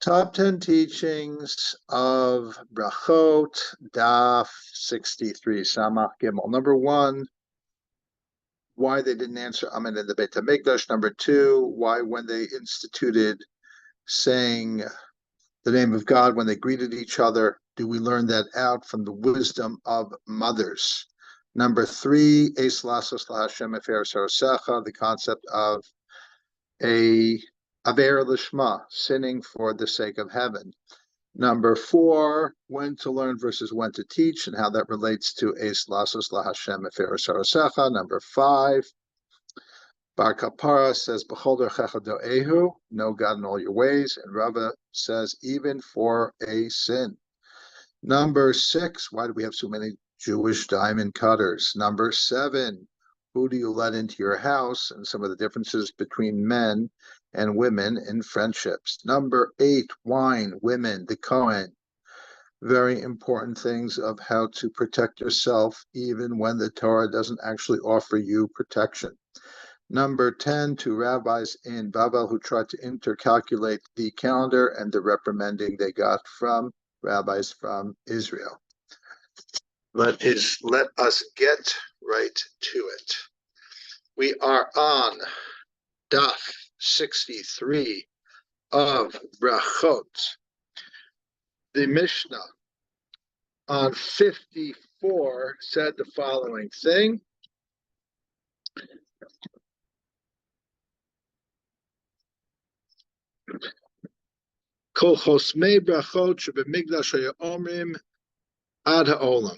Top 10 teachings of Brachot, Daf 63, Samach Gimel. Number one, why they didn't answer Amen in the Beit HaMikdash. Number two, why when they instituted saying the name of God when they greeted each other, do we learn that out from the wisdom of mothers? Number three, Eis Lasos LaHashem Efer Sarosecha, the concept of a Aver Lishma, sinning for the sake of heaven. Number four, when to learn versus when to teach, and how that relates to Eis Lasos LaHashem Efer Sarosecha. Number five, Bar Kapara says, B'chol derchecha do'ehu, know God in all your ways, and Rava says, even for a sin. Number six, why do we have so many Jewish diamond cutters? Number seven, who do you let into your house, and some of the differences between men and women in friendships. Number eight, wine, women, the Kohen. Very important things of how to protect yourself, even when the Torah doesn't actually offer you protection. Number 10, two rabbis in Babel who tried to intercalculate the calendar and the reprimanding they got from rabbis from Israel. Let us get right to it. We are on Daf 63 of Brachot. The Mishnah on 54 said the following thing. Kol chosmei brachot shebemigdash hayomrim ad haolam.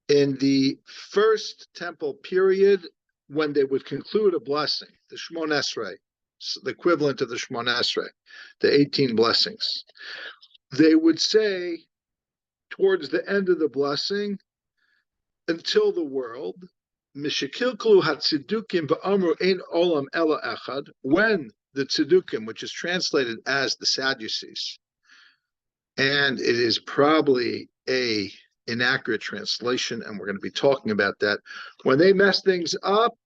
In the first temple period, when they would conclude a blessing, the Shmon Esrei, the equivalent of the Shmon Esrei, the 18 blessings, they would say towards the end of the blessing, until the world, Mishakilklu hatzidukim ba'amru ein olam ela echad, when the tzedukim, which is translated as the Sadducees, and it is probably a inaccurate translation, and we're going to be talking about that. When they messed things up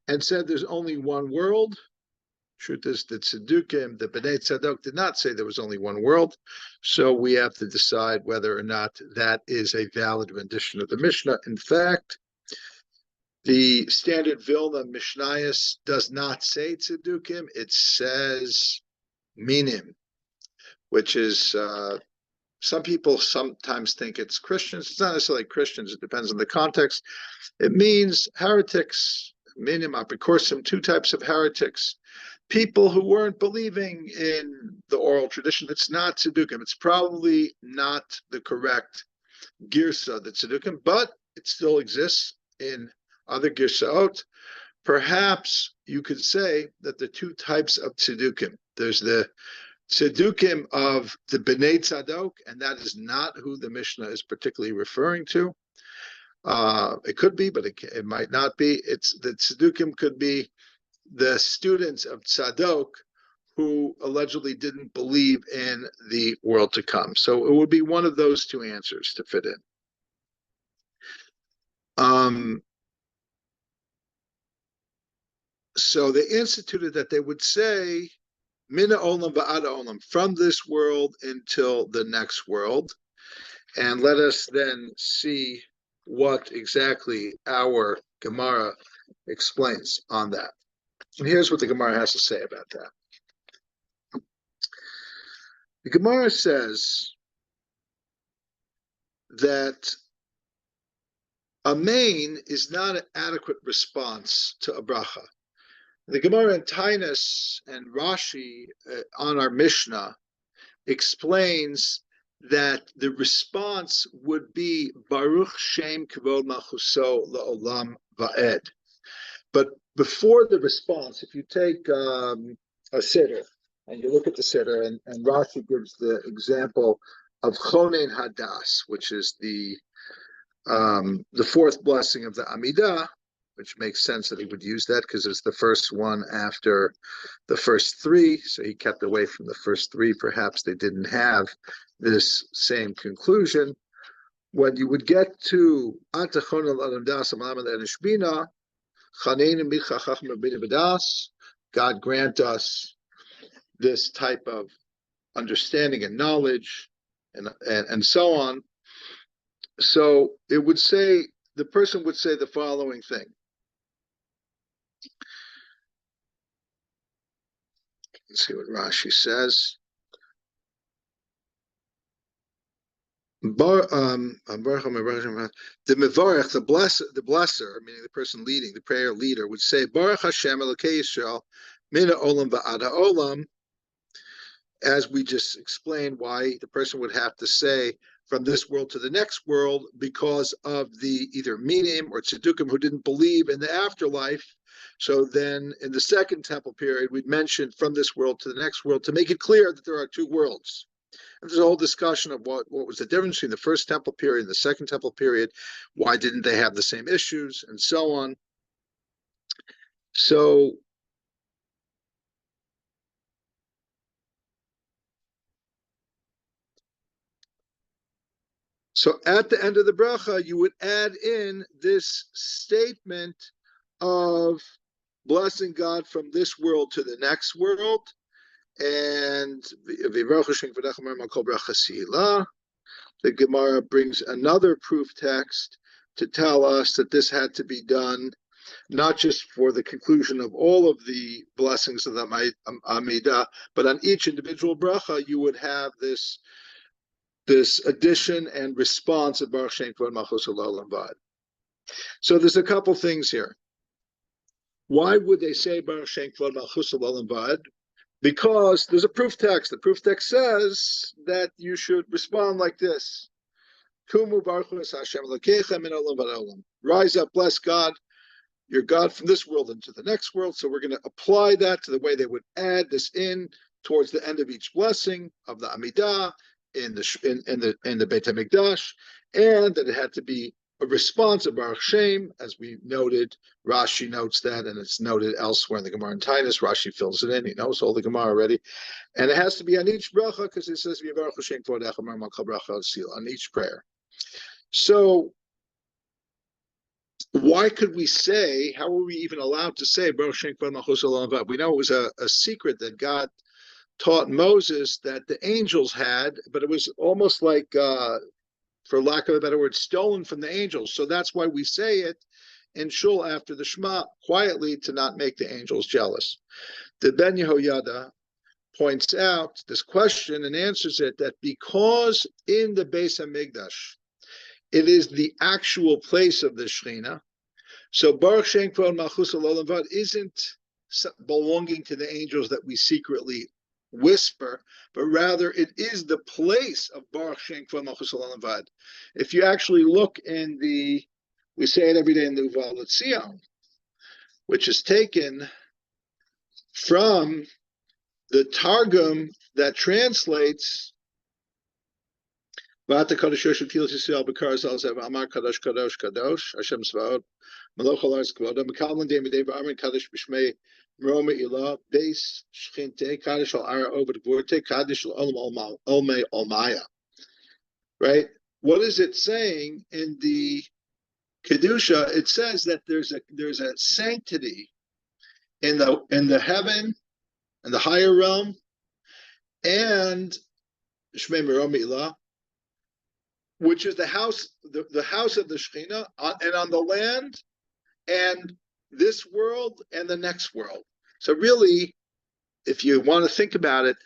and said there's only one world, truth is that Tzedukim, the Bnei Tzadok, did not say there was only one world, so we have to decide whether or not that is a valid rendition of the Mishnah. In fact, the standard Vilna Mishnayos does not say Tzedukim, it says Minim, which is some people sometimes think it's Christians. It's not necessarily Christians. It depends on the context. It means heretics, minim apikorsim, two types of heretics. People who weren't believing in the oral tradition. It's not Tzedukim. It's probably not the correct girsa, the Tzedukim, but it still exists in other girsaot. Perhaps you could say that the two types of Tzedukim. There's the Tzedukim of the Bnei Tzadok, and that is not who the Mishnah is particularly referring to. It could be, but it might not be. It's the Tzedukim could be the students of Tzadok who allegedly didn't believe in the world to come. So it would be one of those two answers to fit in. So they instituted that they would say, Mina olam va'ada olam, from this world until the next world. And let us then see what exactly our Gemara explains on that. And here's what the Gemara has to say about that. The Gemara says that a main is not an adequate response to a bracha. The Gemara in Tainus and Rashi on our Mishnah explains that the response would be Baruch Shem Kavod Malchuso La'olam Va'ed. But before the response, if you take a siddur and you look at the siddur, and Rashi gives the example of Chonen Hadas, which is the fourth blessing of the Amidah, which makes sense that he would use that because it's the first one after the first three. So he kept away from the first three. Perhaps they didn't have this same conclusion. When you would get to God grant us this type of understanding and knowledge and so on. So it would say, the person would say the following thing. Let's see what Rashi says. The mevarech, the blesser, meaning the person leading, the prayer leader, would say, Baruch Hashem Elokei Yisrael, mina olam va'ad ha'olam, as we just explained why the person would have to say from this world to the next world, because of the either minim or tzedukim who didn't believe in the afterlife. So then in the second temple period, we'd mentioned from this world to the next world to make it clear that there are two worlds. And there's a whole discussion of what was the difference between the first temple period and the second temple period. Why didn't they have the same issues and so on? So at the end of the bracha, you would add in this statement of blessing God from this world to the next world. And the Gemara brings another proof text to tell us that this had to be done not just for the conclusion of all of the blessings of the Amidah, but on each individual bracha, you would have this addition and response of Baruch Shem Kvod Malchus Olam Vad. So there's a couple things here. Why would they say Baruch Shem Kvod Malchus Olam Vad? Because there's a proof text. The proof text says that you should respond like this. Kumu Baruch Hashem Elokeichem min olam vad olam. Rise up, bless God, your God from this world into the next world. So we're going to apply that to the way they would add this in towards the end of each blessing of the Amidah in the Beit HaMikdash, and that it had to be a response of Baruch Shem, as we noted. Rashi notes that, and it's noted elsewhere in the Gemara in Titus. Rashi fills it in. He knows all the Gemara already. And it has to be on each bracha, because it says, on each prayer. So why could we say, how were we even allowed to say, Baruch Shem Kvod Malchus Olam Vad? We know it was a secret that God taught Moses that the angels had, but it was almost like, for lack of a better word, stolen from the angels. So that's why we say it in Shul after the Shema, quietly, to not make the angels jealous. The Ben Yehoyada points out this question and answers it, that because in the Beis HaMikdash, it is the actual place of the Shekhinah, so Baruch Shem Kvod Malchus Olam Vad isn't belonging to the angels that we secretly whisper, but rather it is the place of Baruch Shem Kvod Malchus Olam Vad. If you actually look in we say it every day in the Uval Tzion, which is taken from the Targum that translates V'ata Kadosh Yoshev Kilos Yisrael B'kar Zal Zev Amar Kadosh Kadosh Kadosh Hashem Tzvaot Melech Halarz Kvodo Mekalman Dei Midei V'Amrin Kadosh B'Shmei Meroma Ilah Beis Shchinte Kadosh Al Ara Oved Gvorte Kadosh Al Olam Olmei Olmaya. Right? What is it saying in the Kedusha? It says that there's a sanctity in the heaven and the higher realm, and Shmei Meroma Ilah, which is the house of the Shekhinah, and on the land, and this world and the next world. So really, if you want to think about it,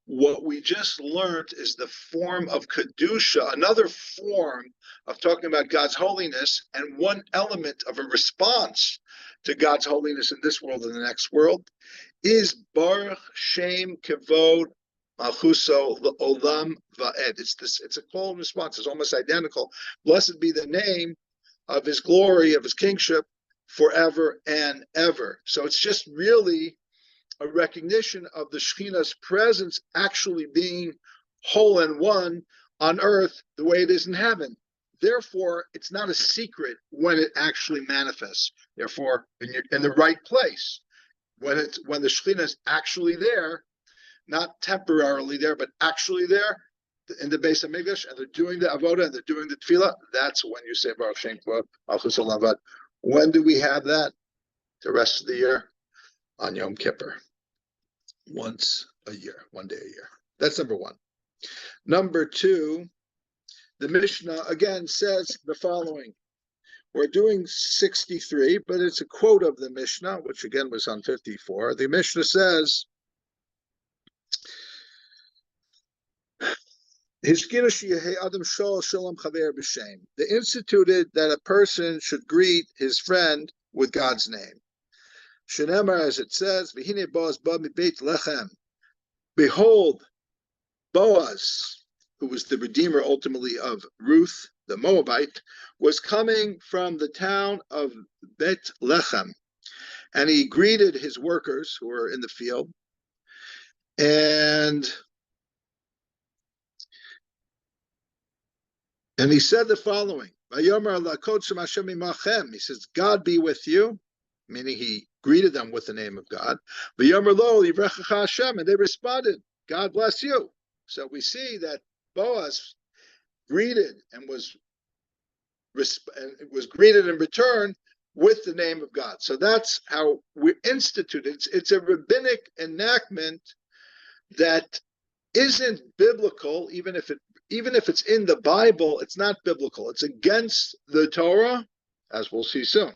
what we just learned is the form of Kedusha, another form of talking about God's holiness, and one element of a response to God's holiness in this world and the next world is Baruch Shem Kavod Malchuso Olam Va'ed. It's a call and response. It's almost identical. Blessed be the name of his glory, of his kingship, forever and ever. So it's just really a recognition of the Shekhinah's presence actually being whole and one on earth the way it is in heaven. Therefore, it's not a secret when it actually manifests. Therefore, you're in the right place. When the Shekhinah is actually there, not temporarily there, but actually there in the Beis HaMikdash, and they're doing the avoda and they're doing the tefillah, that's when you say Baruch Shem Kvod Malchus Olam Vad. When do we have that? The rest of the year? On Yom Kippur. Once a year, 1 day a year. That's number one. Number two, the Mishnah again says the following. We're doing 63, but it's a quote of the Mishnah, which again was on 54. The Mishnah says, they instituted that a person should greet his friend with God's name. Shenemar, as it says, behold, Boaz, who was the redeemer ultimately of Ruth, the Moabite, was coming from the town of Bet Lechem, and he greeted his workers who were in the field, and he said the following, he says, God be with you, meaning he greeted them with the name of God, and they responded, God bless you. So we see that Boaz greeted and was greeted in return with the name of God. So that's how we instituted. It's a rabbinic enactment that isn't biblical, even if it's in the Bible, it's not biblical. It's against the Torah, as we'll see soon.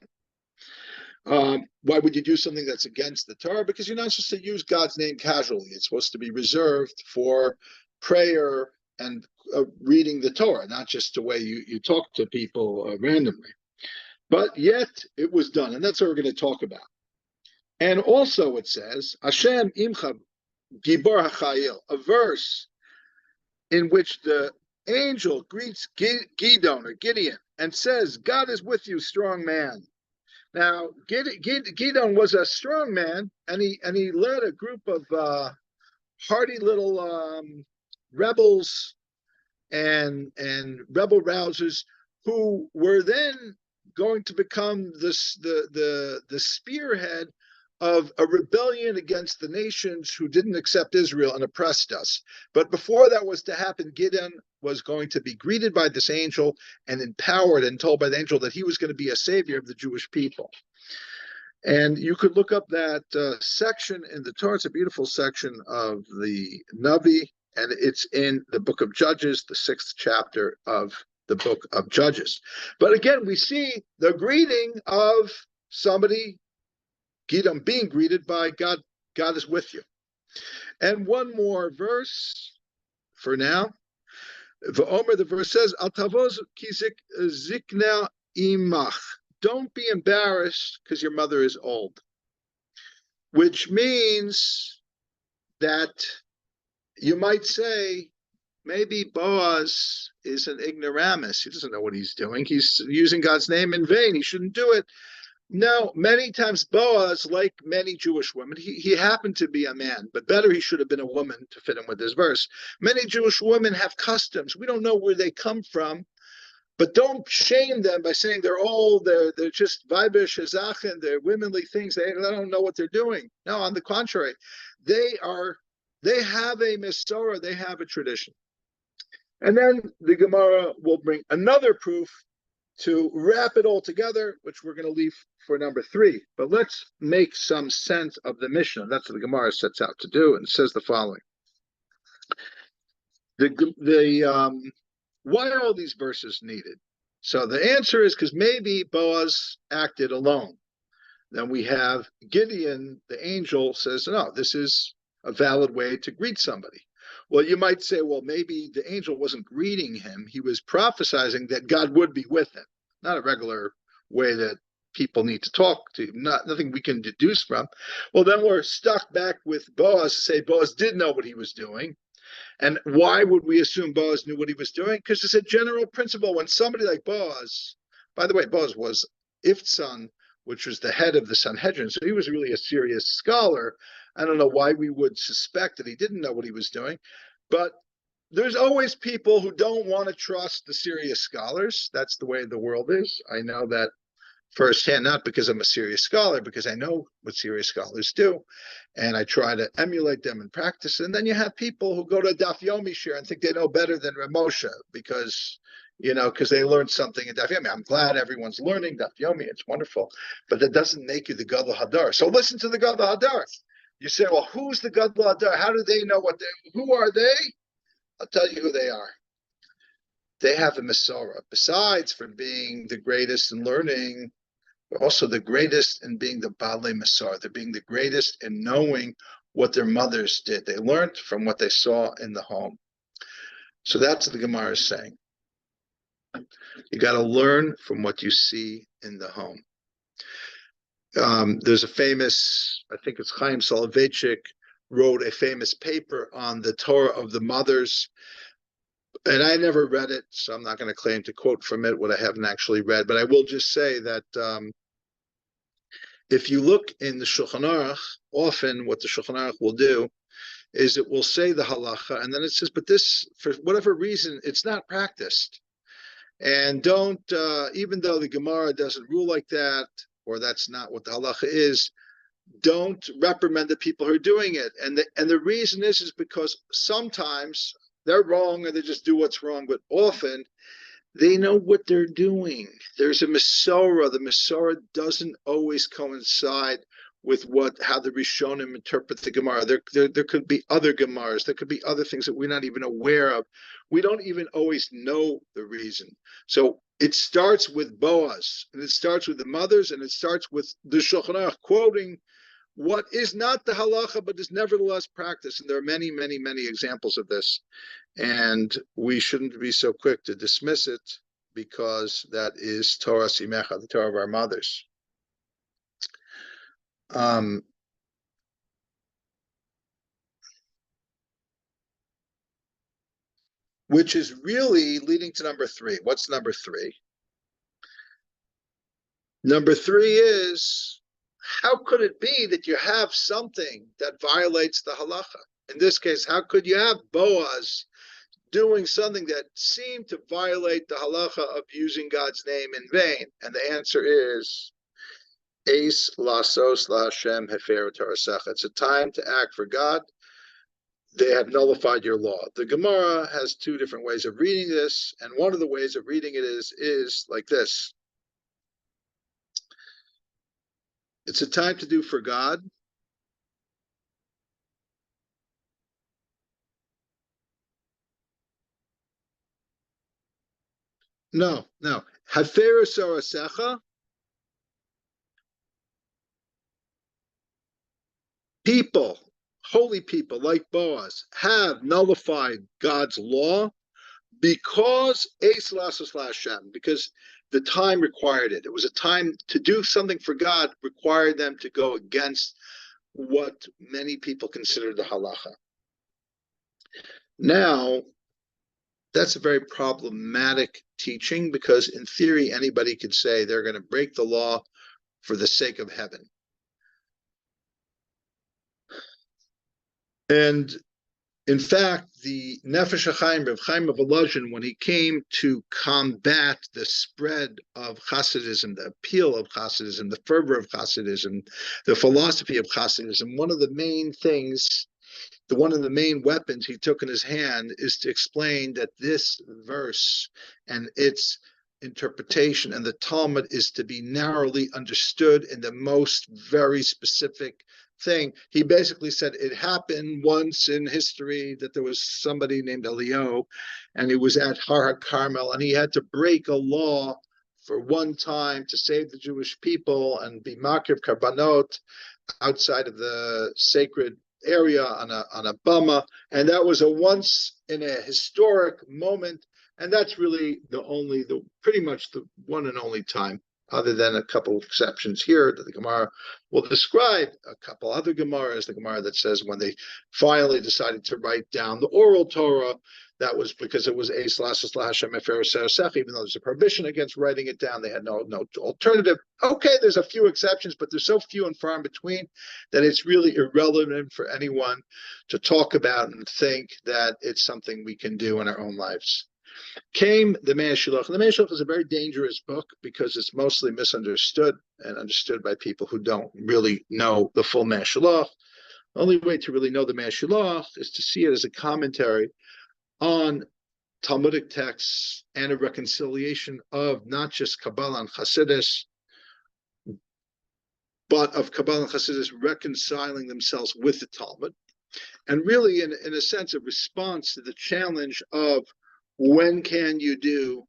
Why would you do something that's against the Torah? Because you're not supposed to use God's name casually. It's supposed to be reserved for prayer and reading the Torah, not just the way you talk to people randomly. But yet it was done, and that's what we're going to talk about. And also it says, Hashem imcha gibor hachayil, a verse in which the angel greets Gideon and says, God is with you, strong man. Now, Gideon was a strong man, and he led a group of hardy little rebels and rebel rousers who were then going to become the spearhead of a rebellion against the nations who didn't accept Israel and oppressed us. But before that was to happen, Gideon was going to be greeted by this angel and empowered and told by the angel that he was going to be a savior of the Jewish people. And you could look up that section in the Torah. It's a beautiful section of the Navi, and it's in the book of Judges, the 6th chapter of the book of Judges. But again, we see the greeting of somebody, Gideon, being greeted by God. God is with you. And one more verse for now. V'omer, the verse says, Al tavoz ki zikna imach. Don't be embarrassed because your mother is old. Which means that you might say, maybe Boaz is an ignoramus. He doesn't know what he's doing. He's using God's name in vain. He shouldn't do it. No, many times Boaz, like many Jewish women, he happened to be a man, but better he should have been a woman to fit in with this verse. Many Jewish women have customs. We don't know where they come from, but don't shame them by saying they're old, they're just weibisch, zachen, they're womanly things. They don't know what they're doing. No, on the contrary, they have a Masorah, they have a tradition. And then the Gemara will bring another proof to wrap it all together, which we're going to leave for number 3. But let's make some sense of the Mishnah. That's what the Gemara sets out to do, and it says the following. Why are all these verses needed? So the answer is because maybe Boaz acted alone. Then we have Gideon, the angel, says, no, this is a valid way to greet somebody. Well, you might say, well, maybe the angel wasn't greeting him. He was prophesying that God would be with him. Not a regular way that people need to talk to, nothing we can deduce from. Well, then we're stuck back with Boaz to say Boaz did know what he was doing. And why would we assume Boaz knew what he was doing? Because it's a general principle. When somebody like Boaz, by the way, Boaz was Ift's son, which was the head of the Sanhedrin, so he was really a serious scholar. I don't know why we would suspect that he didn't know what he was doing, but there's always people who don't want to trust the serious scholars. That's the way the world is. I know that firsthand, not because I'm a serious scholar, because I know what serious scholars do, and I try to emulate them in practice. And then you have people who go to Daf Yomi shir and think they know better than Ramosha because they learned something in Daf Yomi. I'm glad everyone's learning Daf Yomi. It's wonderful, but that doesn't make you the Gadol Hadar. So listen to the Gadol Hadar. You say, well, who's the Gadol Hador? How do they know who are they? I'll tell you who they are. They have a Masorah. Besides from being the greatest in learning, but also the greatest in being the Balei Masorah. They're being the greatest in knowing what their mothers did. They learned from what they saw in the home. So that's what the Gemara is saying. You got to learn from what you see in the home. There's a famous, I think it's Chaim Soloveitchik, wrote a famous paper on the Torah of the mothers. And I never read it, so I'm not going to claim to quote from it what I haven't actually read. But I will just say that if you look in the Shulchan Aruch, often what the Shulchan Aruch will do is it will say the halacha, and then it says, but this, for whatever reason, it's not practiced. And don't, even though the Gemara doesn't rule like that, or that's not what the halacha is, don't reprimand the people who are doing it. And the reason is because sometimes they're wrong and they just do what's wrong, but often they know what they're doing. There's a Masorah. The Masorah doesn't always coincide with how the Rishonim interpret the Gemara. There could be other Gemaras. There could be other things that we're not even aware of. We don't even always know the reason. So it starts with Boaz, and it starts with the mothers, and it starts with the Shulchan Aruch quoting what is not the halacha, but is nevertheless practiced. And there are many, many, many examples of this. And we shouldn't be so quick to dismiss it because that is Torah Simecha, the Torah of our mothers. Which is really leading to number 3. What's number 3? Number 3 is, how could it be that you have something that violates the halacha? In this case, how could you have Boaz doing something that seemed to violate the halacha of using God's name in vain? And the answer is, Eis lasos laHashem hefer torasecha. It's a time to act for God. They have nullified your law. The Gemara has 2 different ways of reading this, and one of the ways of reading it is like this. It's a time to do for God. No. Hafer torasecha. People, holy people like Boaz, have nullified God's law because Eis lasos laHashem, because the time required it. It was a time to do something for God, required them to go against what many people consider the halacha. Now, that's a very problematic teaching because in theory, anybody could say they're going to break the law for the sake of heaven. And in fact, the Nefesh HaChaim, Rav Chaim of Volozhin, when he came to combat the spread of Hasidism, the appeal of Hasidism, the fervor of Hasidism, the philosophy of Hasidism, one of the main weapons he took in his hand is to explain that this verse and its interpretation and the Talmud is to be narrowly understood in the most very specific thing. He basically said it happened once in history that there was somebody named Elio, and he was at Har HaKarmel, and he had to break a law for one time to save the Jewish people and be makriv karbanot outside of the sacred area on a bama, and that was a once in a historic moment, and that's really pretty much the one and only time, other than a couple of exceptions here that the Gemara will describe. A couple other Gemaras, the Gemara that says when they finally decided to write down the oral Torah, that was because it was Eis lasos laHashem hefer torasecha, even though there's a prohibition against writing it down. They had no alternative. Okay, there's a few exceptions, but there's so few and far in between that it's really irrelevant for anyone to talk about and think that it's something we can do in our own lives. Came the Mei HaShiloach. The Mei HaShiloach is a very dangerous book because it's mostly misunderstood and understood by people who don't really know the full Mei HaShiloach. The only way to really know the Mei HaShiloach is to see it as a commentary on Talmudic texts and a reconciliation of not just Kabbalah and Hasidus, but of Kabbalah and Hasidus reconciling themselves with the Talmud, and really, in a sense, a response to the challenge of when can you do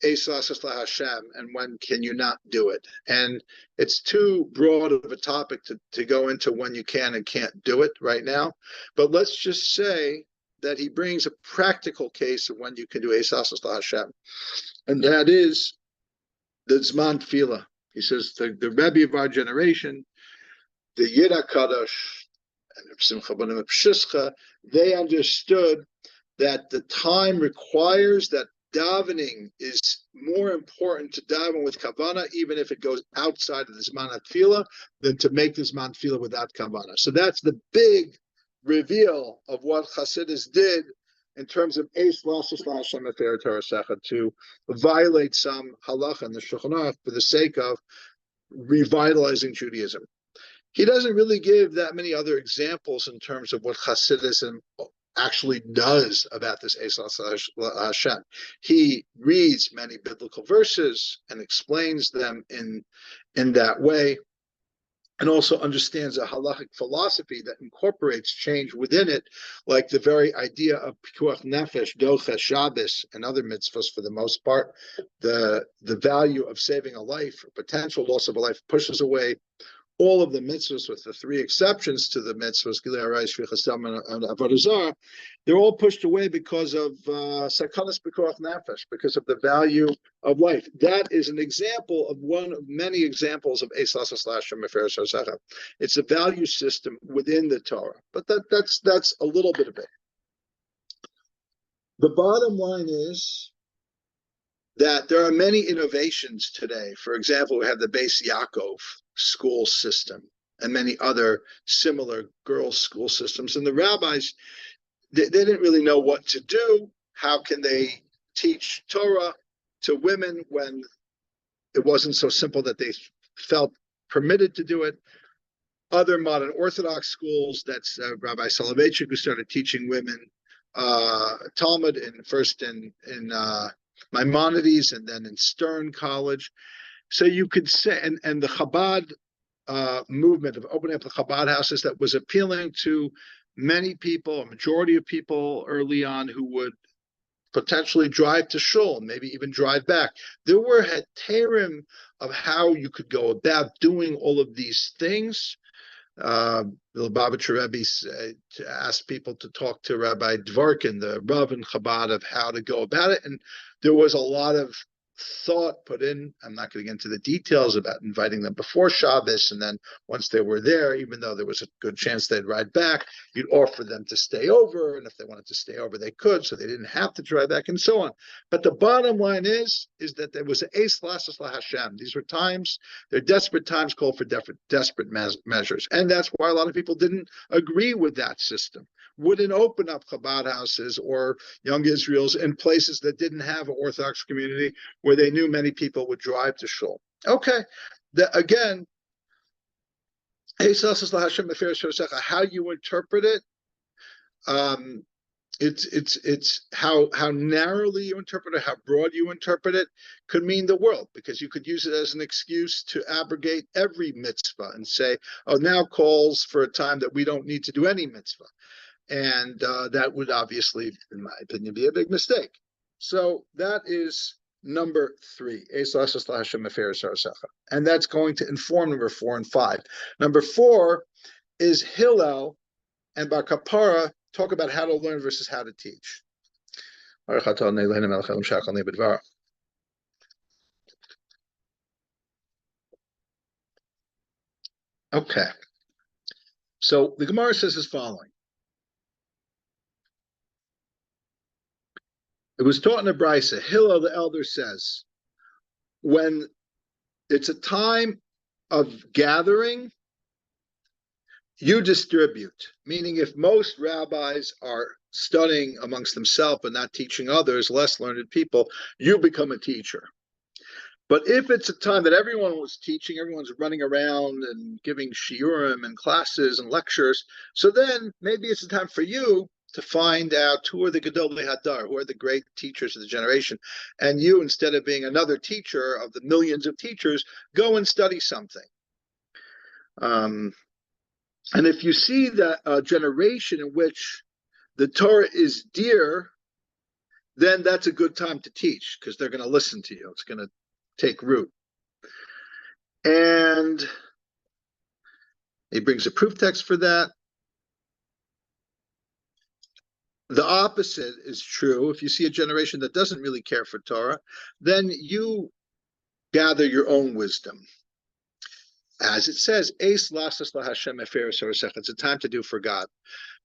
Esas La Hashem and when can you not do it? And it's too broad of a topic to go into when you can and can't do it right now. But let's just say that he brings a practical case of when you can do Esas La Hashem. And that is the Zman Tefillah. He says the Rebbe of our generation, the Yidda Kadosh, and Simcha Banim Pshischa, they understood that the time requires that davening is more important to daven with kavana, even if it goes outside of the Zman Tefillah, than to make the Zman Tefillah without kavana. So that's the big reveal of what Hasidus did in terms of Eis Lasos LaHashem Efer Torah Secha, to violate some halacha in the Shulchan Aruch for the sake of revitalizing Judaism. He doesn't really give that many other examples in terms of what Hasidism actually does about this Eis Lasos Hashem. He reads many biblical verses and explains them in that way, and also understands a halachic philosophy that incorporates change within it, like the very idea of pikuach nefesh, docha, Shabbos, and other mitzvahs. For the most part, the value of saving a life, or potential loss of a life, pushes away all of the mitzvahs, with the three exceptions to the mitzvahs, Gilei Arayis, Shvichas Dam, and Avodah Zarah. They're all pushed away because of sakanas pikuach nefesh, because of the value of life. That is an example of one of many examples of Eis Lasos LaHashem Efer Torah Secha. It's a value system within the Torah, but that's a little bit of it. The bottom line is that there are many innovations today. For example, we have the Beis Yaakov school system and many other similar girls' school systems. And the rabbis, they didn't really know what to do. How can they teach Torah to women when it wasn't so simple that they felt permitted to do it? Other modern Orthodox schools, that's Rabbi Soloveitchik, who started teaching women Talmud first in Maimonides and then in Stern College. So you could say, and the Chabad movement of opening up the Chabad houses, that was appealing to many people, a majority of people early on, who would potentially drive to shul, maybe even drive back. There were heterim of how you could go about doing all of these things. The Lubavitcher Rebbe asked people to talk to Rabbi Dvorkin, the Rav in Chabad, of how to go about it, and there was a lot of thought put in. I'm not going to get into the details about inviting them before Shabbos, and then once they were there, even though there was a good chance they'd ride back, you'd offer them to stay over, and if they wanted to stay over, they could, so they didn't have to drive back, and so on. But the bottom line is that there was an Eis Lasos LaHashem. These were times, they're desperate times, called for desperate measures, and that's why a lot of people didn't agree with that system. Wouldn't open up Chabad houses or Young Israels in places that didn't have an Orthodox community, where they knew many people would drive to shul. Okay, again, Eis Lasos LaHashem Efer Torah Secha, how you interpret it, it's how narrowly you interpret it, how broad you interpret it, could mean the world, because you could use it as an excuse to abrogate every mitzvah and say, oh, now calls for a time that we don't need to do any mitzvah. And that would obviously, in my opinion, be a big mistake. So that is number 3, Eis Lasos LaHashem Efer Torah Secha. And that's going to inform number 4 and 5. Number 4 is Hillel and Bar Kapara talk about how to learn versus how to teach. Okay. So the Gemara says as following. It was taught in a Brisa. Hillel the elder says, when it's a time of gathering, you distribute. Meaning, if most rabbis are studying amongst themselves and not teaching others, less learned people, you become a teacher. But if it's a time that everyone was teaching, everyone's running around and giving shiurim and classes and lectures, so then maybe it's a time for you to find out who are the Gedolei Hadar, who are the great teachers of the generation. And you, instead of being another teacher of the millions of teachers, go and study something. And if you see that a generation in which the Torah is dear, then that's a good time to teach because they're going to listen to you. It's going to take root. And he brings a proof text for that. The opposite is true. If you see a generation that doesn't really care for Torah, then you gather your own wisdom. As it says, it's a time to do for God.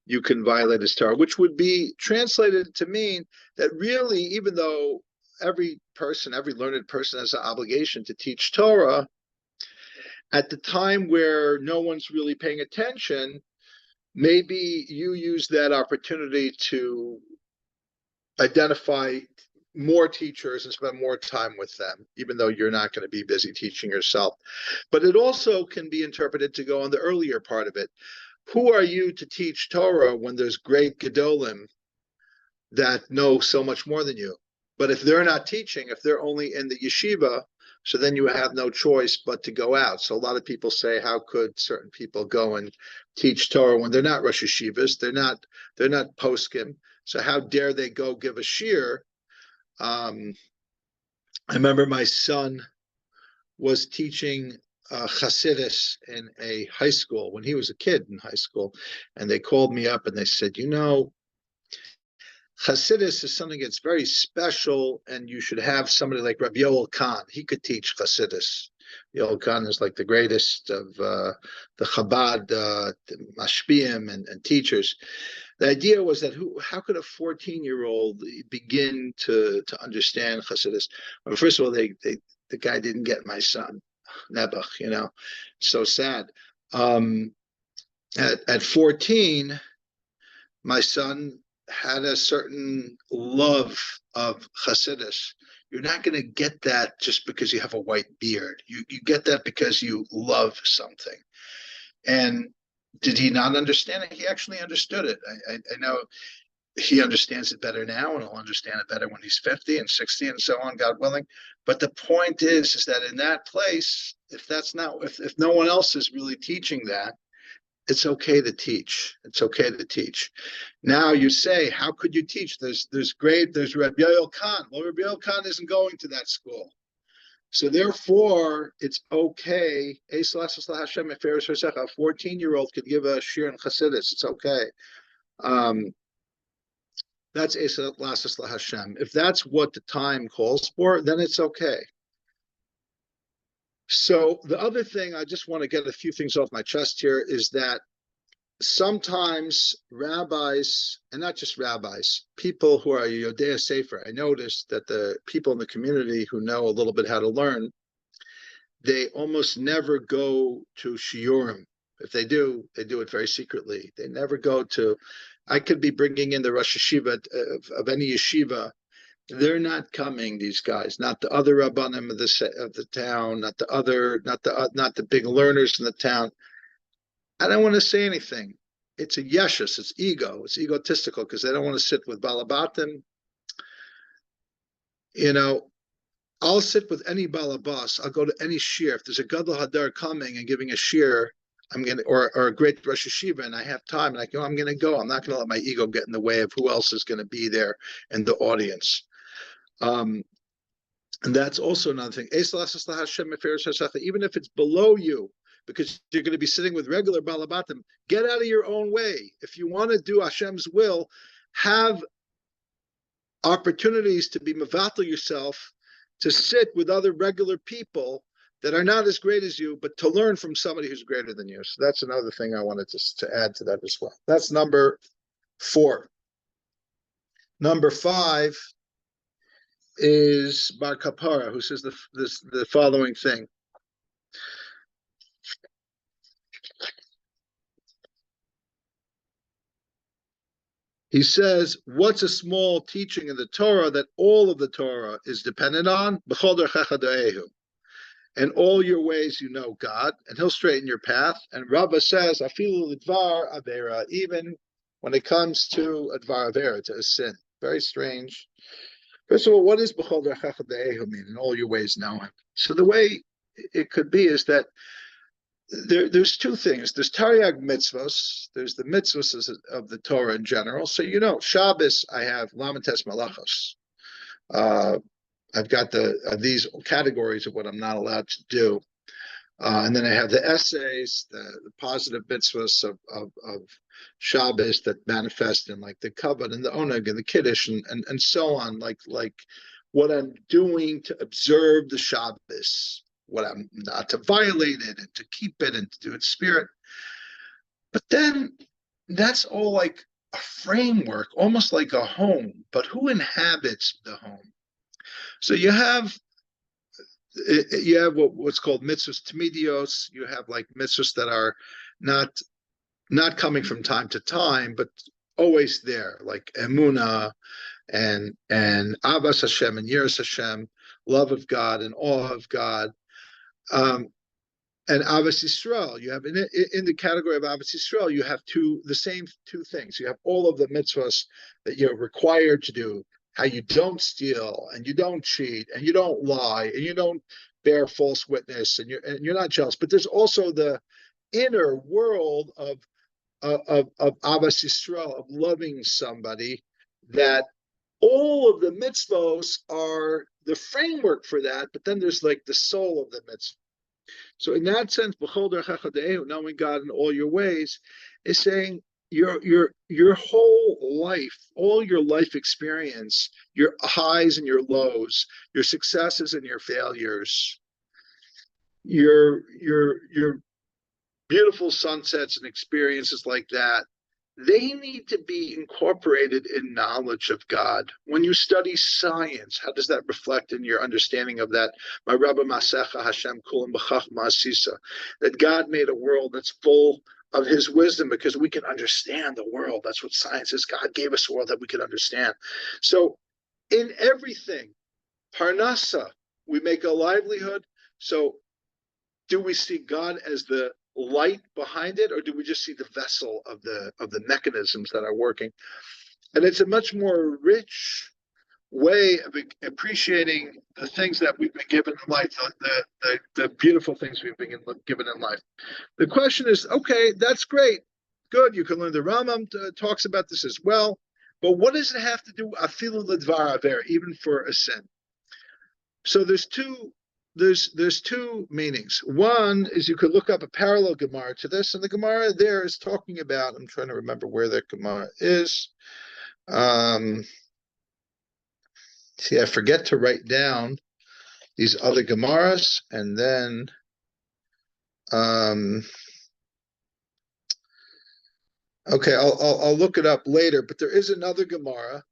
You can violate his Torah, which would be translated to mean that really, even though every learned person has an obligation to teach Torah, at the time where no one's really paying attention, maybe you use that opportunity to identify more teachers and spend more time with them, even though you're not going to be busy teaching yourself. But it also can be interpreted to go on the earlier part of it. Who are you to teach Torah when there's great Gedolim that know so much more than you? But if they're not teaching, if they're only in the yeshiva, so then you have no choice but to go out. So a lot of people say, how could certain people go and teach Torah when they're not Rosh Yeshivas? They're not poskim. So how dare they go give a shir? I remember my son was teaching Hasidus in a high school when he was a kid in high school, and they called me up and they said, Hasidus is something that's very special, and you should have somebody like Rabbi Yoel Khan. He could teach Hasidus. Yoel Khan is like the greatest of the Chabad mashpiyim and teachers. The idea was that how could a 14-year-old begin to understand Hasidus? Well, first of all, the guy didn't get my son, Nebuch, so sad. At 14, my son had a certain love of Hasidus. You're not going to get that just because you have a white beard. You get that because you love something. And did he not understand it? He actually understood it. I know he understands it better now, and he'll understand it better when he's 50 and 60 and so on, God willing. But the point is that in that place, if no one else is really teaching that, it's okay to teach. It's okay to teach. Now you say, how could you teach? There's Rabbi Yoel Khan. Well, Rabbi Yoel Khan isn't going to that school. So therefore, it's okay. A 14-year-old could give a shir in Chassidus. It's okay. That's Esa Lasas Hashem. If that's what the time calls for, then it's okay. So the other thing, I just want to get a few things off my chest here, is that sometimes rabbis, and not just rabbis, people who are Yodea Sefer, I noticed that the people in the community who know a little bit how to learn, they almost never go to shiurim. If they do it very secretly. They never go to, I could be bringing in the Rosh Yeshiva of any yeshiva. They're not coming, these guys, not the other rabbanim of the town, not the big learners in the town. I don't want to say anything. It's a yeshus, it's ego, it's egotistical because they don't want to sit with balabatim. I'll sit with any balabas. I'll go to any shir. If there's a gadol hadar coming and giving a shir, or a great Rosh Yeshiva, and I have time, and I'm gonna go. I'm not gonna let my ego get in the way of who else is gonna be there in the audience. And that's also another thing. Even if it's below you, because you're going to be sitting with regular balabatim, get out of your own way. If you want to do Hashem's will, have opportunities to be mevatel yourself, to sit with other regular people that are not as great as you, but to learn from somebody who's greater than you. So that's another thing I wanted to add to that as well. That's number 4. Number 5 is Bar Kapara, who says the following thing. He says, what's a small teaching in the Torah that all of the Torah is dependent on? In all your ways you know God, and he'll straighten your path. And Rabbah says, afilu l'dvar avera, even when it comes to a dvar avera, to a sin. Very strange. First of all, what does b'chol derchecha de'ehu mean? In all your ways know him. So the way it could be is that there's two things. There's Tariag mitzvos. There's the mitzvos of the Torah in general. So Shabbos, I have Lamentes Malachos. I've got these categories of what I'm not allowed to do. And then I have the essays, the positive mitzvahs of Shabbos that manifest in like the Kabbalah and the Oneg and the Kiddush and so on, like what I'm doing to observe the Shabbos, what I'm not to violate it and to keep it and to do it spirit. But then that's all like a framework, almost like a home. But who inhabits the home? So you have what's called mitzvahs timidios. You have like mitzvahs that are not coming from time to time, but always there, like emuna and avas Hashem and yiras Hashem, love of God and awe of God. And Avos Yisrael, you have in the category of Avos Yisrael, you have the same two things. You have all of the mitzvahs that you're required to do, how you don't steal and you don't cheat and you don't lie and you don't bear false witness and you're not jealous. But there's also the inner world of Avos Yisrael, of loving somebody, that all of the mitzvahs are the framework for that. But then there's like the soul of the mitzvah. So in that sense, knowing God in all your ways, is saying your whole life, all your life experience, your highs and your lows, your successes and your failures, your beautiful sunsets and experiences like that, they need to be incorporated in knowledge of God. When you study science, how does that reflect in your understanding of that? My Rabba Masecha Hashem Kulam B'Chachma Asisa, that God made a world that's full of his wisdom because we can understand the world. That's what science is. God gave us a world that we can understand. So in everything, Parnasa, we make a livelihood. So do we see God as the light behind it, or do we just see the vessel of the mechanisms that are working? And it's a much more rich way of appreciating the things that we've been given in life, the beautiful things we've been given in life. The question is, okay, that's great, good. You can learn the Rambam talks about this as well, but what does it have to do afilu l'dvar aver, even for a sin? So there's two meanings. One is you could look up a parallel Gemara to this, and the Gemara there is talking about, I'm trying to remember where that Gemara is. See, I forget to write down these other Gemaras, and then okay, I'll look it up later, but there is another Gemara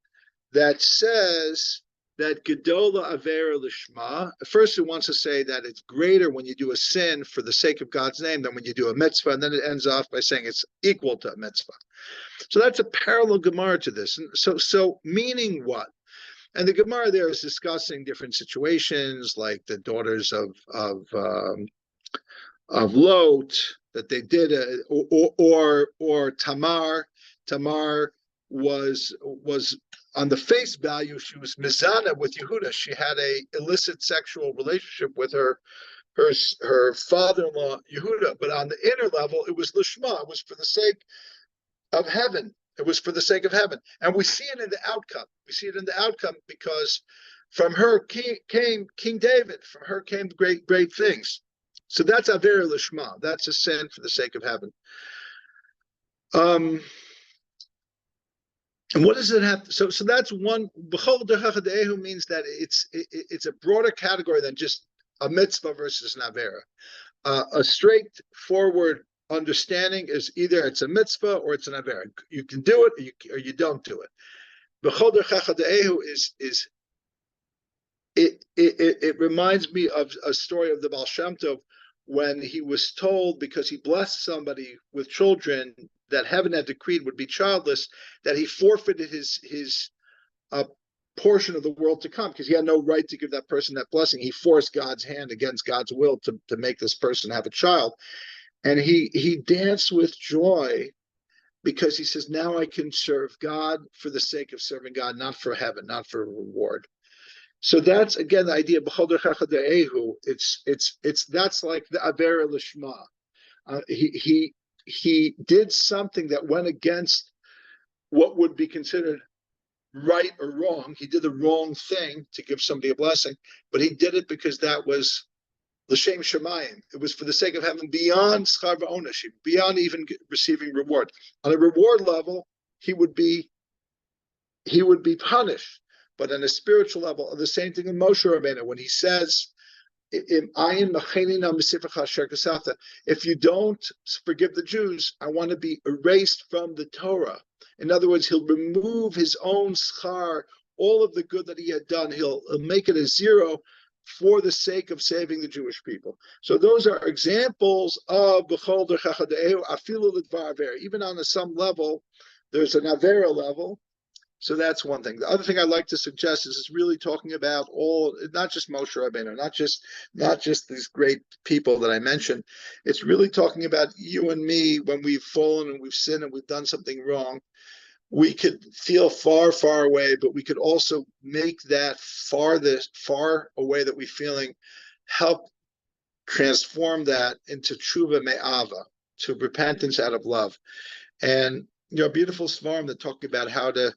that says that Gedola Avera Lishma. First, it wants to say that it's greater when you do a sin for the sake of God's name than when you do a mitzvah, and then it ends off by saying it's equal to a mitzvah. So that's a parallel Gemara to this. And so meaning what? And the Gemara there is discussing different situations, like the daughters of Lot, that they did, or Tamar. Tamar was on the face value, she was mizana with Yehuda. She had a illicit sexual relationship with her father-in-law Yehuda. But on the inner level, it was lishma. It was for the sake of heaven. It was for the sake of heaven, and we see it in the outcome. We see it in the outcome because from her came King David. From her came great things. So that's Avera Lishma. That's a sin for the sake of heaven. And what does it have? So that's one. B'chol dechachadehu means that it's a broader category than just a mitzvah versus an avera. A straightforward understanding is either it's a mitzvah or it's an avera. You can do it or you don't do it. B'chol dechachadehu is it reminds me of a story of the Baal Shem Tov when he was told, because he blessed somebody with children that heaven had decreed would be childless, that he forfeited his portion of the world to come, because he had no right to give that person that blessing. He forced God's hand against God's will to make this person have a child. And he danced with joy because he says, now I can serve God for the sake of serving God, not for heaven, not for a reward. So that's again the idea. It's that's like the avera lishma. He did something that went against what would be considered right or wrong. He did the wrong thing to give somebody a blessing, but he did it because that was l'shem shemayim. It was for the sake of having beyond schar v'onesh, beyond even receiving reward. On a reward level, he would be punished. But on a spiritual level, the same thing in Moshe Rabbeinu when he says, if you don't forgive the Jews, I want to be erased from the Torah. In other words, he'll remove his own schar, all of the good that he had done. He'll make it a zero for the sake of saving the Jewish people. So those are examples of even on some level, there's an avera level. So that's one thing. The other thing I'd like to suggest is really talking about not just Moshe Rabbeinu, not just these great people that I mentioned. It's really talking about you and me when we've fallen and we've sinned and we've done something wrong. We could feel far, far away, but we could also make that far away that we're feeling, help transform that into tshuva me'ava, to repentance out of love. And a beautiful svarim that talk about how to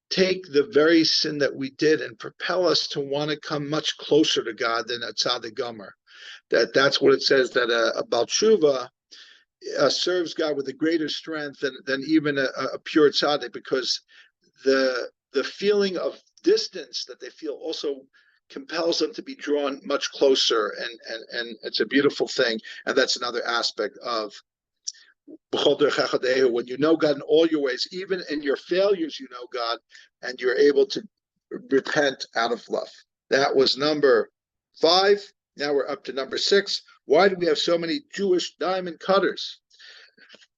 take the very sin that we did and propel us to want to come much closer to God than a tzaddik gomer. That's what it says, that a Baal Tshuva serves God with a greater strength than even a pure tzaddik, because the feeling of distance that they feel also compels them to be drawn much closer, and it's a beautiful thing. And that's another aspect of when you know God in all your ways, even in your failures, you know God, and you're able to repent out of love. That was number 5. Now we're up to number 6. Why do we have so many Jewish diamond cutters?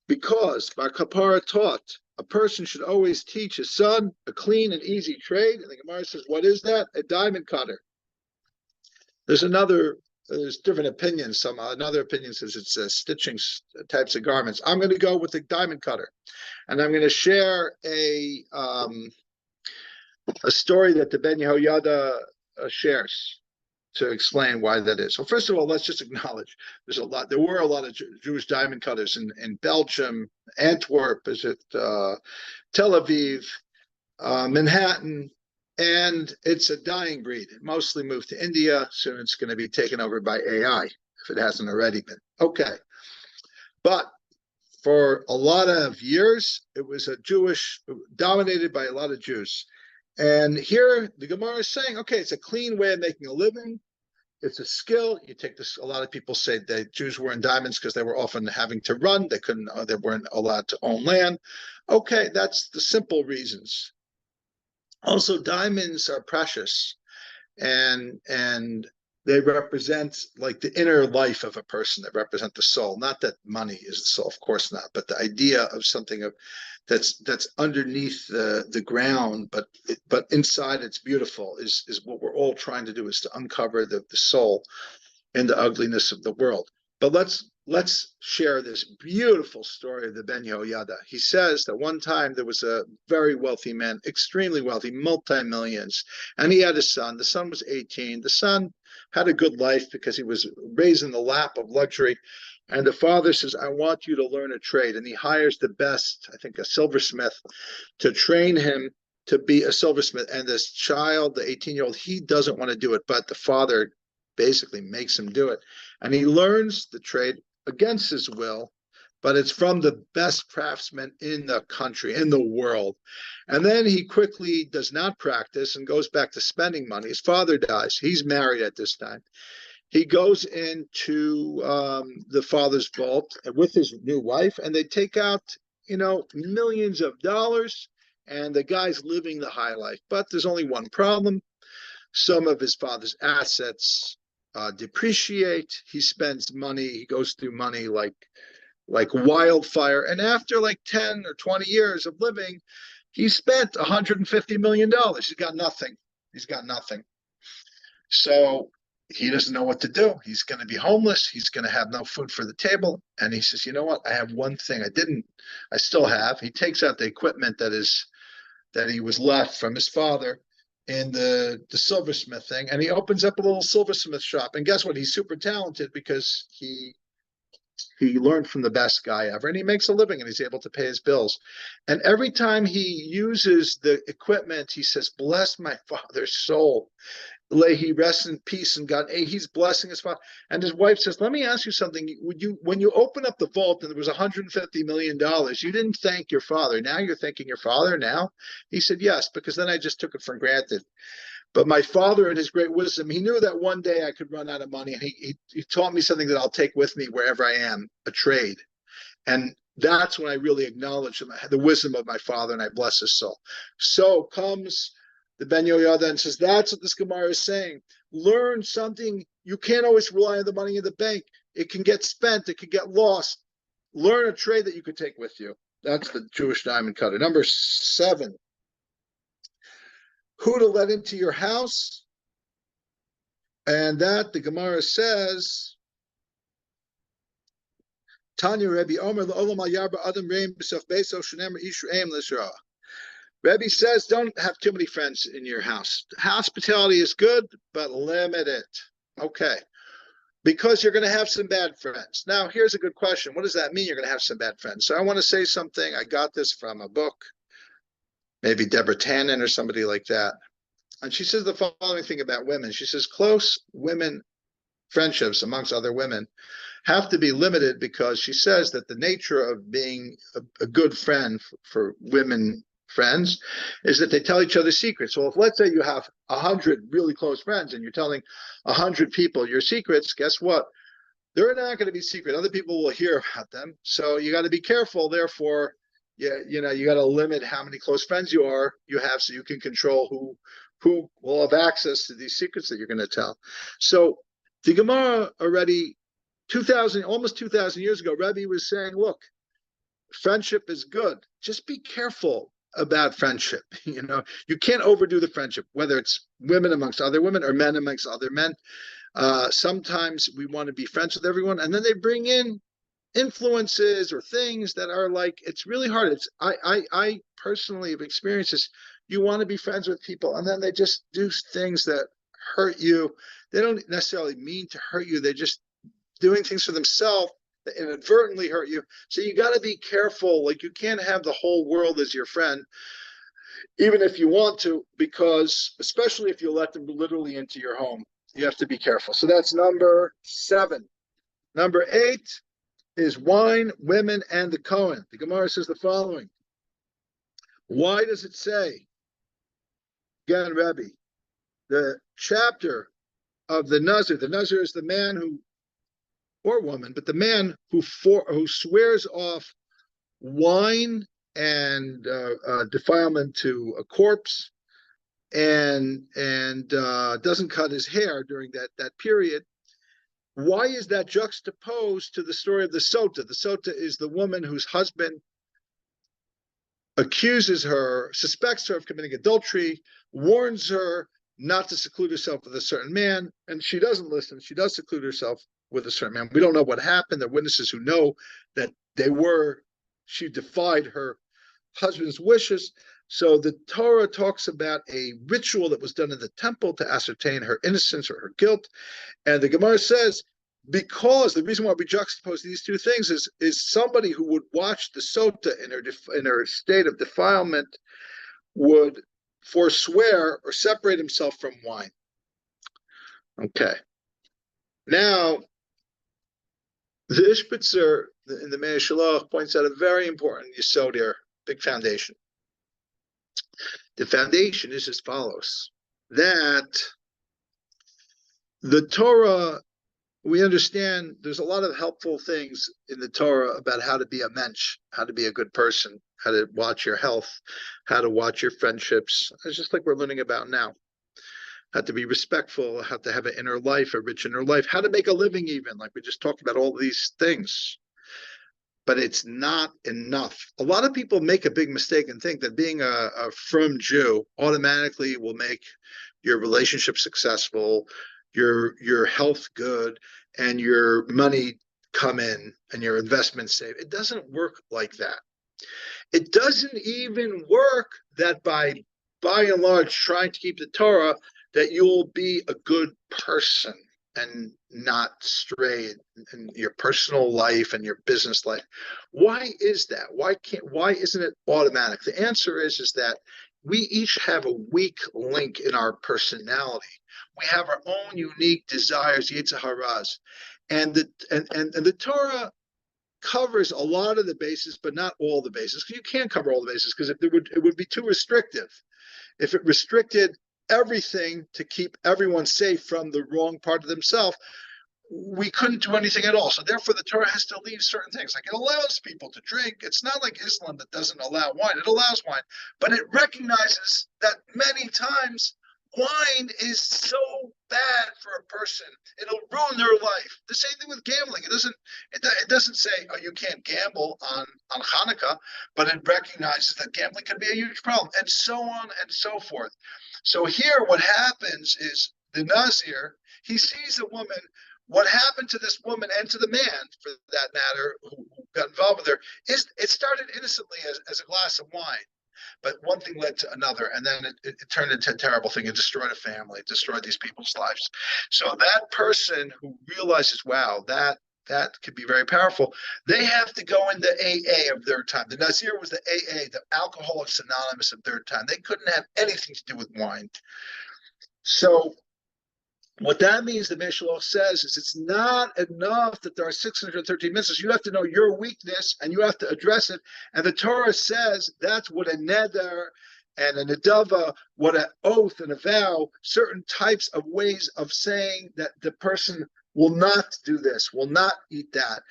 Because Bar Kapara taught a person should always teach his son a clean and easy trade. And the Gemara says, what is that? A diamond cutter. There's different opinions. Another opinion says it's stitching types of garments. I'm going to go with the diamond cutter, and I'm going to share a story that the Ben Yehoyada shares to explain why that is. So first of all, let's just acknowledge there were a lot of Jewish diamond cutters in Belgium, Antwerp, Tel Aviv, Manhattan. And it's a dying breed. It mostly moved to India. Soon it's going to be taken over by AI, if it hasn't already been. Okay. But for a lot of years, it was dominated by a lot of Jews. And here the Gemara is saying, okay, it's a clean way of making a living. It's a skill. You take this. A lot of people say that Jews were in diamonds because they were often having to run. They weren't allowed to own land. Okay, that's the simple reasons. Also, diamonds are precious, and they represent like the inner life of a person. They represent the soul. Not that money is the soul, of course not, but the idea of something that's underneath the ground, but inside it's beautiful. Is what we're all trying to do, is to uncover the soul and the ugliness of the world. But let's share this beautiful story of the Ben Yehoyada. He says that one time there was a very wealthy man, extremely wealthy, multi-millions, and he had a son. The son was 18. The son had a good life because he was raised in the lap of luxury. And the father says, I want you to learn a trade. And he hires the best, I think a silversmith, to train him to be a silversmith. And this child, the 18-year-old, he doesn't want to do it, but the father basically makes him do it. And he learns the trade against his will, but it's from the best craftsmen in the country, in the world. And then he quickly does not practice and goes back to spending money. His father dies. He's married at this time. He goes into the father's vault with his new wife, and they take out, millions of dollars, and the guy's living the high life. But there's only one problem. Some of his father's assets depreciate. He spends money. He goes through money like wildfire. And after like 10 or 20 years of living, he spent $150 million. He's got nothing. So he doesn't know what to do. He's going to be homeless. He's going to have no food for the table. And he says, you know what? I have one thing I still have. He takes out the equipment that he was left from his father in the silversmith thing, and he opens up a little silversmith shop. And guess what? He's super talented because he he learned from the best guy ever, and he makes a living and he's able to pay his bills. And every time he uses the equipment, he says, "Bless my father's soul. Lay he rests in peace and God." He's blessing his father. And his wife says, "Let me ask you something. When you open up the vault and there was $150 million, you didn't thank your father. Now you're thanking your father now?" He said, "Yes, because then I just took it for granted. But my father, in his great wisdom, he knew that one day I could run out of money, and he taught me something that I'll take with me wherever I am, a trade." And that's when I really acknowledge the wisdom of my father, and I bless his soul. So comes the Ben Yehoyada and says, that's what this Gemara is saying. Learn something. You can't always rely on the money in the bank. It can get spent. It can get lost. Learn a trade that you could take with you. That's the Jewish diamond cutter. Number 7. Who to let into your house? And that the Gemara says, Tanya Rebbe Omer L'olam al Yarba Adam Reim B'Sef Beso Shenemer Ishu Eim L'Shra. Rebbe says, don't have too many friends in your house. Hospitality is good, but limit it. Okay. Because you're going to have some bad friends. Now, here's a good question. What does that mean, you're going to have some bad friends? So I want to say something. I got this from a book, maybe Deborah Tannen or somebody like that. And she says the following thing about women. She says, close women friendships amongst other women have to be limited, because she says that the nature of being a good friend for women friends is that they tell each other secrets. So if, let's say, you have 100 really close friends and you're telling 100 people your secrets, guess what? They're not going to be secret. Other people will hear about them. So you got to be careful. Therefore, you got to limit how many close friends you have, so you can control who will have access to these secrets that you're going to tell. So the Gemara already almost 2,000 years ago, Rebbe was saying, look, friendship is good. Just be careful about friendship. You can't overdo the friendship, whether it's women amongst other women or men amongst other men. Sometimes we want to be friends with everyone, and then they bring in influences or things that are like, it's really hard. I personally have experienced this. You want to be friends with people, and then they just do things that hurt you. They don't necessarily mean to hurt you. They're just doing things for themselves that inadvertently hurt you. So you got to be careful. Like, you can't have the whole world as your friend, even if you want to, because especially if you let them literally into your home, you have to be careful. So that's number 7. Number 8 is wine, women, and the Kohen. The Gemara says the following. Why does it say, again, Rebbe, the chapter of the Nazir is the man who, or woman, but the man who swears off wine and defilement to a corpse, and doesn't cut his hair during that period. Why is that juxtaposed to the story of the Sota? The Sota is the woman whose husband suspects her of committing adultery, warns her not to seclude herself with a certain man, and she doesn't listen. She does seclude herself with a certain man. We don't know what happened. There are witnesses who know that she defied her husband's wishes. So the Torah talks about a ritual that was done in the temple to ascertain her innocence or her guilt. And the Gemara says, because the reason why we juxtapose these two things is somebody who would watch the Sota in her state of defilement would forswear or separate himself from wine. Okay. Now, the Ishbitzer in the Meir Shalach points out a very important yesod here, big foundation. The foundation is as follows: that the Torah, we understand there's a lot of helpful things in the Torah about how to be a mensch, how to be a good person, how to watch your health, how to watch your friendships. It's just like we're learning about now. How to be respectful, how to have an inner life, a rich inner life, how to make a living even, like we just talked about all these things. But it's not enough. A lot of people make a big mistake and think that being a frum Jew automatically will make your relationship successful, your health good, and your money come in and your investments save. It doesn't work like that. It doesn't even work that by and large trying to keep the Torah that you'll be a good person and not stray in your personal life and your business life. Why is that? Why isn't it automatic? The answer is that we each have a weak link in our personality. We have our own unique desires, Yetzer Haras. And the Torah covers a lot of the bases, but not all the bases. You can't cover all the bases because it would be too restrictive. If it restricted everything to keep everyone safe from the wrong part of themselves, we couldn't do anything at all. So therefore, the Torah has to leave certain things. Like it allows people to drink. It's not like Islam that doesn't allow wine. It allows wine, but it recognizes that many times wine is so bad for a person. It'll ruin their life. The same thing with gambling. It doesn't say, oh, you can't gamble on Hanukkah, but it recognizes that gambling can be a huge problem, and so on and so forth. So here what happens is the Nazir, he sees a woman. What happened to this woman and to the man, for that matter, who got involved with her, is it started innocently as a glass of wine. But one thing led to another, and then it turned into a terrible thing. It destroyed a family, it destroyed these people's lives. So that person who realizes, wow, that could be very powerful, they have to go into AA of their time. The Nazir was the AA, the Alcoholics Anonymous of their time. They couldn't have anything to do with wine. So what that means, the Meshaloch says, is it's not enough that there are 613 mitzvahs. You have to know your weakness and you have to address it. And the Torah says that's what a neder and a nedava, what an oath and a vow, certain types of ways of saying that the person will not do this, will not eat that,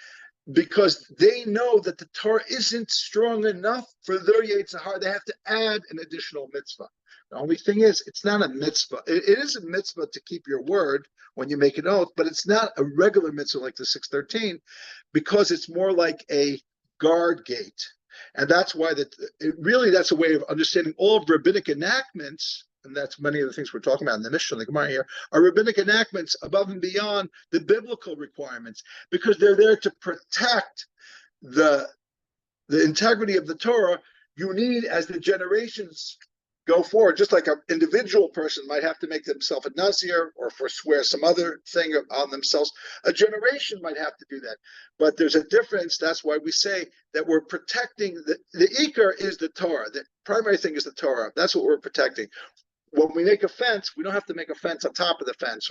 because they know that the Torah isn't strong enough for their Yetzer Hara. They have to add an additional mitzvah. The only thing is, it's not a mitzvah. It is a mitzvah to keep your word when you make an oath, but it's not a regular mitzvah like the 613, because it's more like a guard gate. And that's why that's a way of understanding all of rabbinic enactments, and that's many of the things we're talking about in the Mishnah and the Gemara here, are rabbinic enactments above and beyond the biblical requirements, because they're there to protect the integrity of the Torah. You need, as the generations go forward, just like an individual person might have to make themselves a Nazir or forswear some other thing on themselves, a generation might have to do that. But there's a difference. That's why we say that we're protecting the Iker is the Torah. The primary thing is the Torah. That's what we're protecting. When we make a fence, we don't have to make a fence on top of the fence,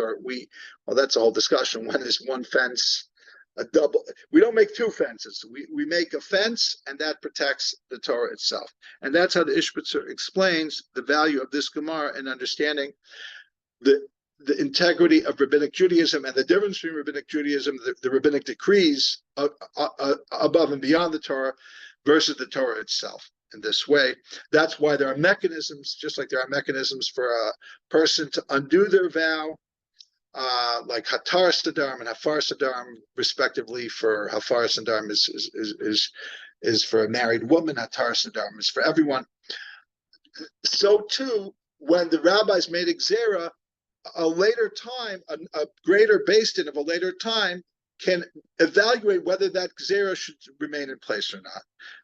that's a whole discussion. When is one fence a double? We don't make two fences. We make a fence, and that protects the Torah itself. And that's how the Ishbitzer explains the value of this Gemara in understanding the integrity of rabbinic Judaism and the difference between rabbinic Judaism, the rabbinic decrees above and beyond the Torah, versus the Torah itself. In this way, that's why there are mechanisms, just like there are mechanisms for a person to undo their vow, like Hatar Sadarm and Hafar Sadarm, respectively. For Hafar Sadarm is for a married woman. Hatar Sadarm is for everyone. So too, when the rabbis made a gzera, a later time, a greater Beis Din of a later time can evaluate whether that gzera should remain in place or not.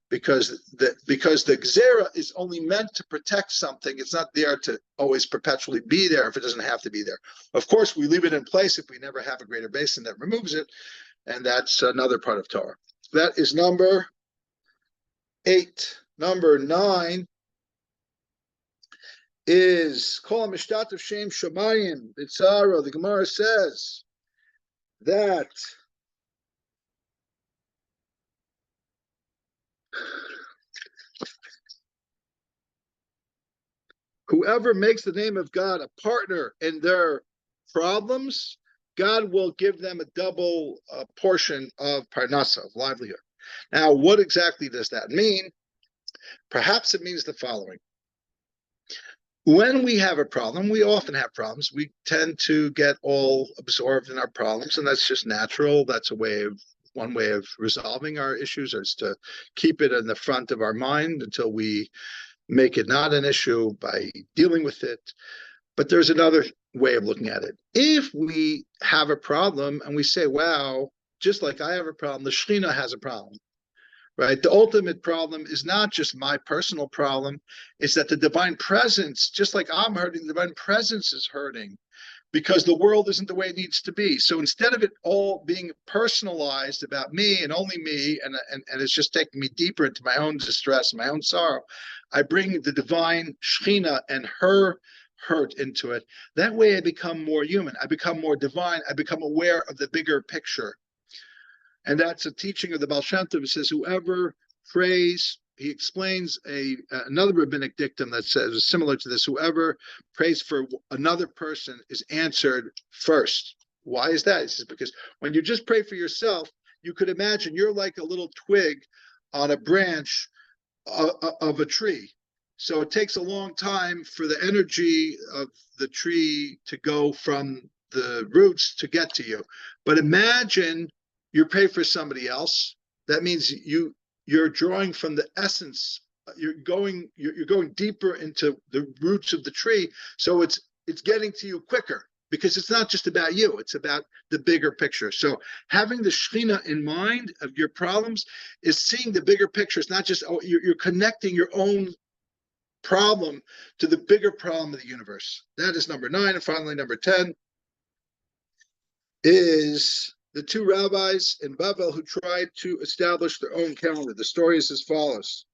Because the gzera is only meant to protect something. It's not there to always perpetually be there if it doesn't have to be there. Of course, we leave it in place if we never have a greater Beis Din that removes it, and that's another part of Torah. That is number 8. Number 9 is Kol HaMishtat of Shem Shamayim B'tzara. The Gemara says that whoever makes the name of God a partner in their problems, God will give them a double portion of parnasa, of livelihood. Now, what exactly does that mean? Perhaps it means the following. When we have a problem, we often have problems. We tend to get all absorbed in our problems, and that's just natural. That's one way of resolving our issues, is to keep it in the front of our mind until we make it not an issue by dealing with it. But there's another way of looking at it. If we have a problem and we say, wow, just like I have a problem, the Shekhinah has a problem, right? The ultimate problem is not just my personal problem, it's that the divine presence, just like I'm hurting, the divine presence is hurting. because the world isn't the way it needs to be. So instead of it all being personalized about me and only me, and it's just taking me deeper into my own distress, my own sorrow, I bring the divine Shekhinah and her hurt into it. That way I become more human. I become more divine. I become aware of the bigger picture. And that's a teaching of the Baal Shem Tov. It says, whoever prays, he explains another rabbinic dictum that says similar to this: whoever prays for another person is answered first. Why is that? He says, because when you just pray for yourself, you could imagine you're like a little twig on a branch of a tree. So it takes a long time for the energy of the tree to go from the roots to get to you. But imagine you pray for somebody else. That means you're drawing from the essence. You're going deeper into the roots of the tree. So it's getting to you quicker, because it's not just about you, it's about the bigger picture. So having the Shekhinah in mind of your problems is seeing the bigger picture. It's not just, you're connecting your own problem to the bigger problem of the universe. That is number 9. And finally, number 10 is the 2 rabbis in Babel who tried to establish their own calendar. The story is as follows.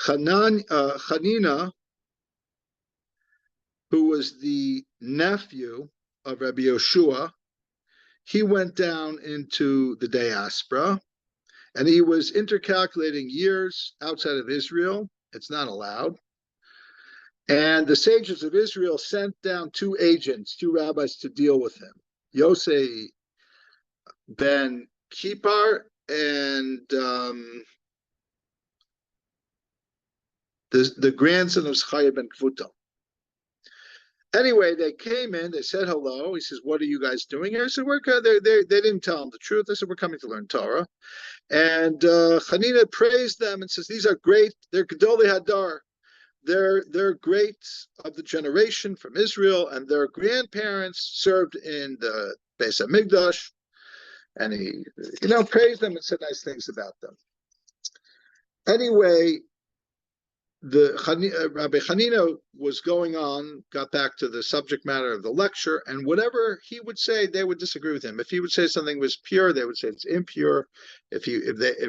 Hanina, who was the nephew of Rabbi Yoshua, he went down into the diaspora, and he was intercalculating years outside of Israel. It's not allowed. And the sages of Israel sent down 2 agents, 2 rabbis, to deal with him: Yosei ben Kippar and the grandson of Chaya ben Kvuta. Anyway, they came in, they said hello. He says, what are you guys doing here? I said, they didn't tell him the truth. They said, we're coming to learn Torah. And Hanina praised them and says, these are great. They're Gedolei Hadar. They're great of the generation from Israel, and their grandparents served in the Beis HaMikdash. And he, praised them and said nice things about them. Anyway, Rabbi Hanina was going on, got back to the subject matter of the lecture, and whatever he would say, they would disagree with him. If he would say something was pure, they would say it's impure. If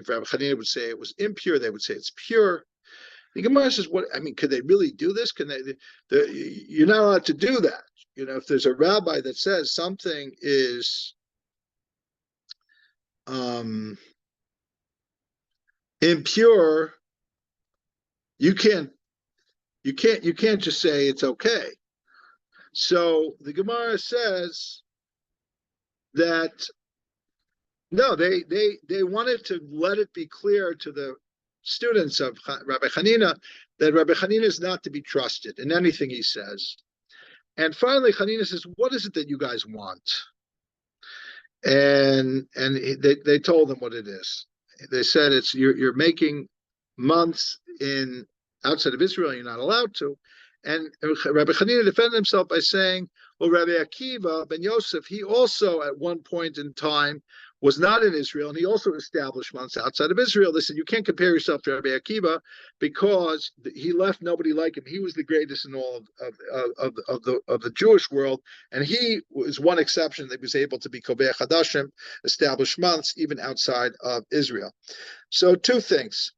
Rabbi Hanina would say it was impure, they would say it's pure. The Gemara says, "What? I mean, could they really do this? Can they? You're not allowed to do that. If there's a rabbi that says something is impure, you can't just say it's okay." So the Gemara says that no, they wanted to let it be clear to the students of Rabbi Hanina that Rabbi Hanina is not to be trusted in anything he says. And finally, Hanina says, "What is it that you guys want?" And they told him what it is. They said, "It's you're making months in outside of Israel. You're not allowed to." And Rabbi Hanina defended himself by saying, "Well, Rabbi Akiva ben Yosef, he also at one point in time was not in Israel, and he also established months outside of Israel." They said, "You can't compare yourself to Rabbi Akiva because he left nobody like him. He was the greatest in all of the Jewish world, and he was one exception that was able to be Kovei Chadashim, establish months even outside of Israel." So 2 things.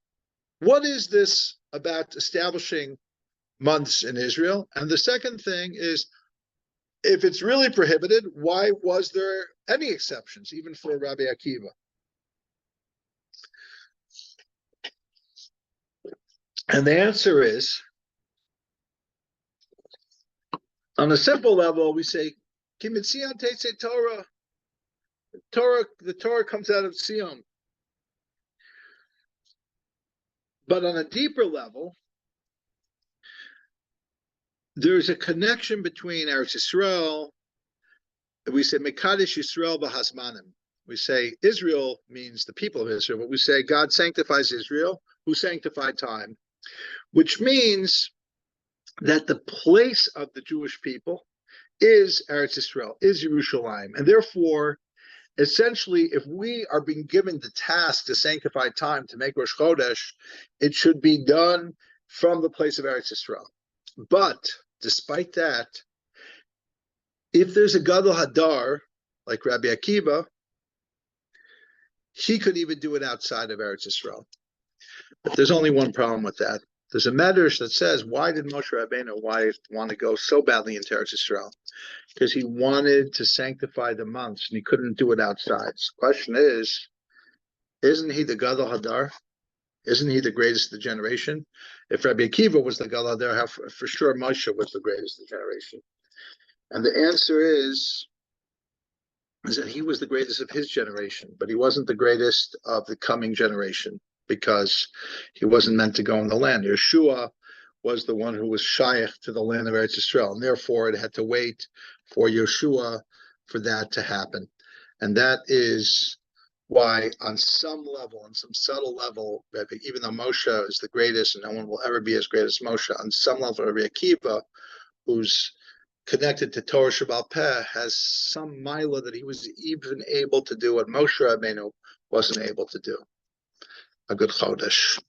What is this about establishing months in Israel? And the second thing is, if it's really prohibited, why was there any exceptions, even for Rabbi Akiva? And the answer is, on a simple level, we say, Ki mitzion tetzei Torah. The Torah comes out of Zion. But on a deeper level, there's a connection between Eretz Yisrael. We say Mekadesh Yisrael b'Hazmanim. We say Israel means the people of Israel, but we say God sanctifies Israel, who sanctified time, which means that the place of the Jewish people is Eretz Yisrael, is Yerushalayim, and therefore, essentially, if we are being given the task to sanctify time, to make Rosh Chodesh, it should be done from the place of Eretz Yisrael. But despite that, if there's a Gadol Hadar, like Rabbi Akiva, he could even do it outside of Eretz Yisrael. But there's only one problem with that. There's a medrash that says, why did Moshe Rabbeinu want to go so badly into Eretz Yisrael? Because he wanted to sanctify the months, and he couldn't do it outside. So the question is, isn't he the Gadol Hadar? Isn't he the greatest of the generation? If Rabbi Akiva was the Gadol Hadar, for sure Moshe was the greatest of the generation. And the answer is that he was the greatest of his generation, but he wasn't the greatest of the coming generation, because he wasn't meant to go in the land. Yeshua was the one who was shaykh to the land of Eretz Yisrael, and therefore it had to wait for Yeshua for that to happen. And that is why, on some level, on some subtle level, even though Moshe is the greatest and no one will ever be as great as Moshe, on some level, Rabbi Akiva, who's connected to Torah Shebaal Peh, has some mila that he was even able to do what Moshe Rabbeinu wasn't able to do. A good chodesh.